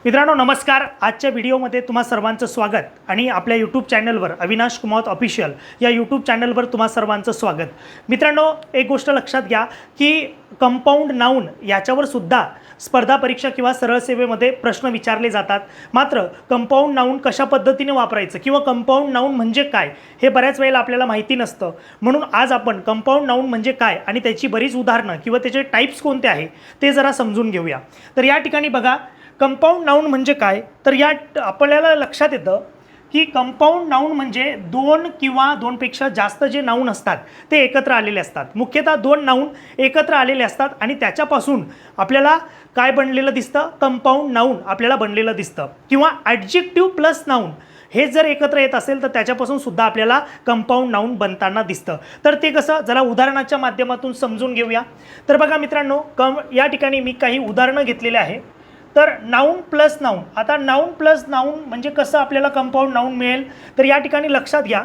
मित्रांनो नमस्कार। आजच्या व्हिडिओमध्ये तुम्हा सर्वांचं स्वागत आणि आपल्या यूट्यूब चॅनलवर अविनाश कुमावत ऑफिशियल या यूट्यूब चॅनलवर तुम्हा सर्वांचं स्वागत। मित्रांनो एक गोष्ट लक्षात घ्या की कंपाऊंड नाउन याच्यावर सुद्धा स्पर्धा परीक्षा किंवा सरळ सेवेमध्ये प्रश्न विचारले जातात। मात्र कंपाऊंड नाउन कशा पद्धतीने वापरायचं किंवा कंपाऊंड नाउन म्हणजे काय हे बऱ्याच वेळेला आपल्याला माहिती नसतं। म्हणून आज आपण कंपाऊंड नाउन म्हणजे काय आणि त्याची बरीच उदाहरणं किंवा त्याचे टाइप्स कोणते आहे ते जरा समजून घेऊया। तर या ठिकाणी बघा कंपाऊंड नाउन म्हणजे काय, तर या आपल्याला लक्षात येतं की कंपाऊंड नाउन म्हणजे दोन किंवा दोनपेक्षा जास्त जे नाउन असतात ते एकत्र आलेले असतात। मुख्यतः दोन नाउन एकत्र आलेले असतात आणि त्याच्यापासून आपल्याला काय बनलेलं दिसतं, कंपाऊंड नाउन आपल्याला बनलेलं दिसतं। किंवा ॲडजेक्टिव्ह प्लस नाउन हे जर एकत्र येत असेल तर त्याच्यापासून सुद्धा आपल्याला कंपाऊंड नाउन बनताना दिसतं। तर ते कसं जरा उदाहरणाच्या माध्यमातून समजून घेऊया। तर बघा मित्रांनो या ठिकाणी मी काही उदाहरणं घेतलेले आहे। तर नाउन प्लस नाउन, आता नाउन प्लस नाउन म्हणजे कसं आपल्याला कंपाऊंड नाउन मिळेल, तर या ठिकाणी लक्षात घ्या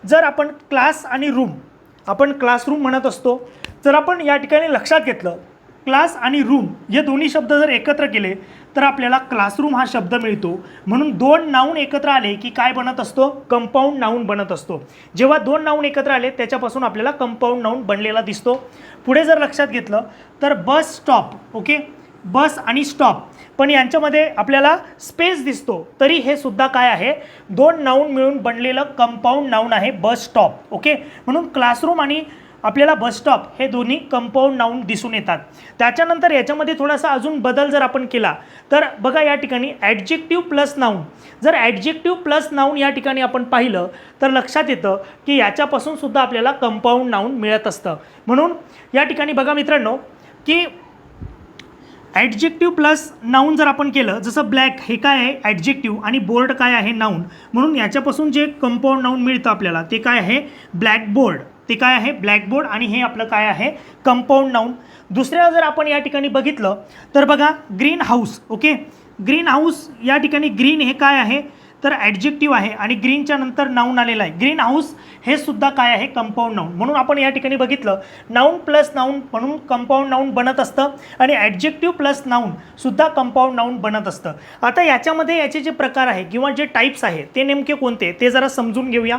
जर आपण क्लास आणि रूम आपण क्लासरूम म्हणत असतो, जर आपण या ठिकाणी लक्षात घेतलं क्लास आणि रूम हे दोन्ही शब्द जर एकत्र केले तर आपल्याला क्लासरूम हा शब्द मिळतो। म्हणून दोन नाउन एकत्र आले की काय बनत असतो, कंपाऊंड नाउन बनत असतो। जेव्हा दोन नाउन एकत्र आले त्याच्यापासून आपल्याला कंपाऊंड नाउन बनलेला दिसतो। पुढे जर लक्षात घेतलं तर बस स्टॉप, ओके, बस आणि स्टॉप पण यांच्यामध्ये आपल्याला स्पेस दिसतो, तरी हे सुद्धा काय आहे, दोन नाउन मिळून बनलेलं कंपाऊंड नाउन आहे बस स्टॉप। ओके, म्हणून क्लासरूम आणि आपल्याला बस स्टॉप हे दोन्ही कंपाऊंड नाउन दिसून येतात। त्याच्यानंतर याच्यामध्ये थोडासा अजून बदल जर आपण केला तर बघा या ठिकाणी ॲडजेक्टिव्ह प्लस नाउन, जर ॲडजेक्टिव्ह प्लस नाउन या ठिकाणी आपण पाहिलं तर लक्षात येतं की याच्यापासून सुद्धा आपल्याला कंपाऊंड नाउन मिळत असतं। म्हणून या ठिकाणी बघा मित्रांनो की ॲडजेक्टिव्ह प्लस नाउन जर आपण केलं, जसं ब्लॅक हे काय आहे ॲडजेक्टिव्ह आणि बोर्ड काय आहे नाउन, म्हणून याच्यापासून जे कंपाऊंड नाउन मिळतं आपल्याला ते काय आहे ब्लॅकबोर्ड, ते काय आहे ब्लॅकबोर्ड आणि हे आपलं काय आहे कंपाऊंड नाउन। दुसऱ्या जर आपण या ठिकाणी बघितलं तर बघा green house, okay, green house या ठिकाणी ग्रीन हे काय आहे तर ॲडजेक्टिव्ह आहे आणि ग्रीनच्या नंतर नाउन आलेलं आहे। ग्रीन हाऊस हे सुद्धा काय आहे कंपाऊंड नाउन। म्हणून आपण या ठिकाणी बघितलं नाउन प्लस नाउन म्हणून कंपाऊंड नाउन बनत असतं आणि ॲडजेक्टिव्ह प्लस नाउन सुद्धा कंपाऊंड नाउन बनत असतं। आता याच्यामध्ये याचे जे प्रकार आहे किंवा जे टाइप्स आहे ते नेमके कोणते ते जरा समजून घेऊया।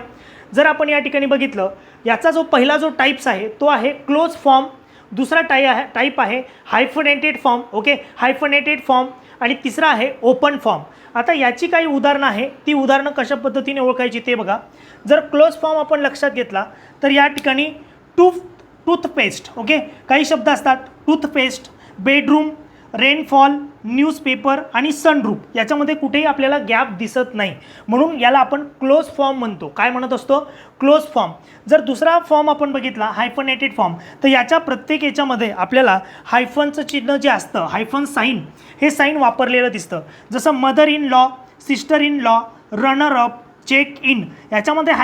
जर आपण या ठिकाणी बघितलं याचा जो पहिला जो टाइप्स आहे तो आहे क्लोज फॉर्म, दुसरा टाइप आहे हायफनेटेड फॉर्म, ओके, हायफनेटेड फॉर्म आणि तिसरा आहे ओपन फॉर्म। आता याची काही उदाहरणं आहे, ती उदाहरणं कशा पद्धतीने ओळखायची ते बघा। जर क्लोज फॉर्म आपण लक्षात घेतला तर या ठिकाणी टूथपेस्ट, ओके, काही शब्द असतात टूथपेस्ट, बेडरूम, रेनफॉल, न्यूजपेपर आणि सनरूफ, याच्यामध्ये कुठेही आपल्याला गॅप दिसत नाही, म्हणून याला आपण क्लोज फॉर्म म्हणतो। काय म्हणत असतो, क्लोज फॉर्म। जर दुसरा फॉर्म आपण बघितला हायफनेटेड फॉर्म तर याच्या प्रत्येक याच्यामध्ये आपल्याला हायफनचं चिन्ह जे असतं, हायफन साईन, हे साईन वापरलेलं दिसतं। जसं mother in law, sister in law, runner up, check in, याच्यामध्ये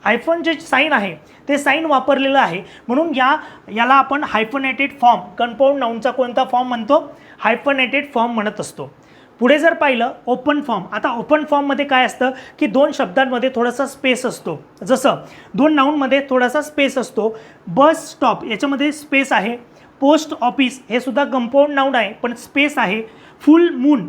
हायफन जे साईन आहे ते साईन वापरलेलं आहे, म्हणून याला आपण हायफनेटेड फॉर्म कंपाऊंड नाउनचा कोणता फॉर्म म्हणतो, हायफनेटेड फॉर्म म्हणत असतो। पुढे जर पाहिलं ओपन फॉर्म, आता ओपन फॉर्ममध्ये काय असतं की दोन शब्दांमध्ये थोडासा स्पेस असतो, जसं दोन नाउनमध्ये थोडासा स्पेस असतो। बस स्टॉप याच्यामध्ये स्पेस आहे, पोस्ट ऑफिस हे सुद्धा कंपाऊंड नाउन आहे पण स्पेस आहे, फुल मून,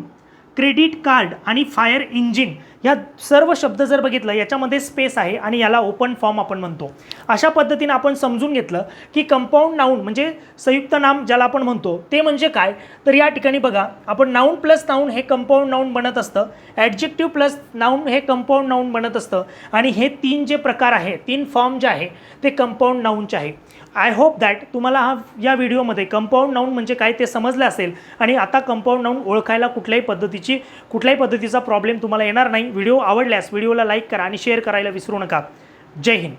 क्रेडिट कार्ड आणि फायर इंजिन या सर्व शब्द जर बघितलं याच्यामध्ये स्पेस आहे आणि याला ओपन फॉर्म आपण म्हणतो। अशा पद्धतीने आपण समजून घेतलं की कंपाऊंड नाउन म्हणजे संयुक्त नाम ज्याला आपण म्हणतो ते म्हणजे काय। तर या ठिकाणी बघा आपण नाउन प्लस नाउन हे कंपाऊंड नाउन बनत असतं, ॲडजेक्टिव्ह प्लस नाउन हे कंपाऊंड नाउन बनत असतं आणि हे तीन जे प्रकार आहे, तीन फॉर्म जे आहे ते कंपाऊंड नाउनचे आहे। आय होप दॅट तुम्हाला या व्हिडिओमध्ये कंपाऊंड नाउन म्हणजे काय ते समजलं असेल आणि आता कंपाऊंड नाउन ओळखायला कुठल्याही पद्धतीचा प्रॉब्लेम तुम्हाला येणार नाही। व्हिडिओ आवडल्यास व्हिडिओला लाईक करा आणि शेअर करायला विसरू नका। जय हिंद।